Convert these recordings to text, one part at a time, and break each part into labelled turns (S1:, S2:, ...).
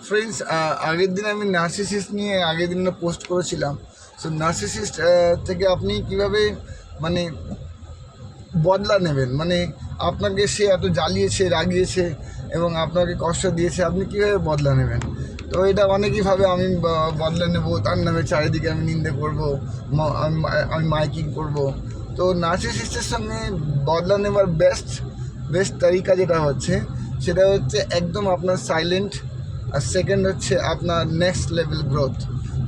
S1: Friends, আগের দিন আমি নার্সিসিস্ট নিয়ে আগের দিন পোস্ট করেছিলাম। সো নার্সিসিস্ট থেকে আপনি কিভাবে মানে বদলা নেবেন, মানে আপনাকে সে এত জ্বালিয়েছে, রাগিয়েছে এবং আপনাকে কষ্ট দিয়েছে, আপনি কীভাবে বদলা নেবেন। তো এটা অনেকইভাবে আমি বদলা নেব, তার নামে চারিদিকে আমি নিন্দে করবো, আমি মাইকিং করব। তো নার্সিসিস্টের সঙ্গে বদলা নেবার বেস্ট তারিকা যেটা হচ্ছে সেটা হচ্ছে একদম আপনার সাইলেন্ট। আর সেকেন্ড হচ্ছে আপনার নেক্সট লেভেল গ্রোথ,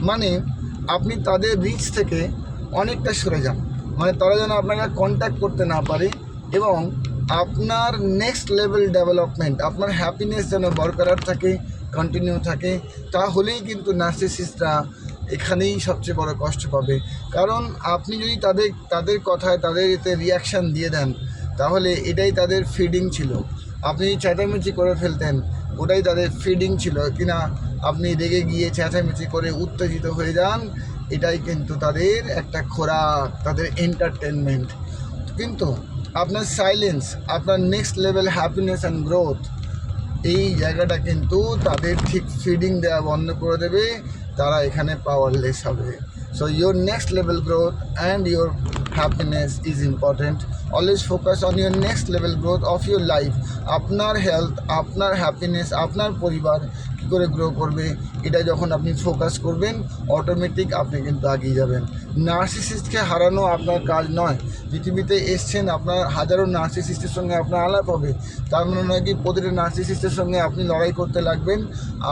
S1: মানে আপনি তাদের রিচ থেকে অনেকটা সরে যান, মানে তারা যেন আপনাকে কন্ট্যাক্ট করতে না পারে এবং আপনার নেক্সট লেভেল ডেভেলপমেন্ট, আপনার হ্যাপিনেস যেন বরকরার থাকে, কন্টিনিউ থাকে। তাহলেই কিন্তু নার্সিসিস্টরা এখানেই সবচেয়ে বড় কষ্ট পাবে। কারণ আপনি যদি তাদের কথায় তাদের এতে রিয়াকশান দিয়ে দেন, তাহলে এটাই তাদের ফিডিং ছিল। আপনি চেঁচামেচি করে ফেলতেন, ওটাই তাদের ফিডিং ছিল কিনা। আপনি রেগে গিয়ে চেঁচামেচি করে উত্তেজিত হয়ে যান, এটাই কিন্তু তাদের একটা খোরাক, তাদের এন্টারটেনমেন্ট। কিন্তু আপনার সাইলেন্স, আপনার next level happiness and growth, এই জায়গাটা কিন্তু তাদের ঠিক ফিডিং দেওয়া বন্ধ করে দেবে, তারা এখানে পাওয়ারলেস হবে। So your next level growth and your happiness is important. Always focus on your next level growth of your life. আপনার হেলথ, আপনার হ্যাপিনেস, আপনার পরিবার কী করে গ্রো করবে, এটা যখন আপনি ফোকাস করবেন, অটোমেটিক আপনি কিন্তু এগিয়ে যাবেন। নার্সিসিস্টকে হারানো আপনার কাজ নয়। পৃথিবীতে এসছেন, আপনার হাজারো নার্সিসিস্টের সঙ্গে আপনার আলাপ হবে, তার মানে নয় কি প্রতিটা নার্সিসিস্টের সঙ্গে আপনি লড়াই করতে লাগবেন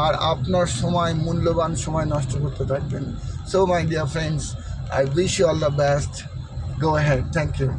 S1: আর আপনার সময়, মূল্যবান সময় নষ্ট করতে থাকবেন। So my dear friends, I wish you all the best. Go ahead. Thank you.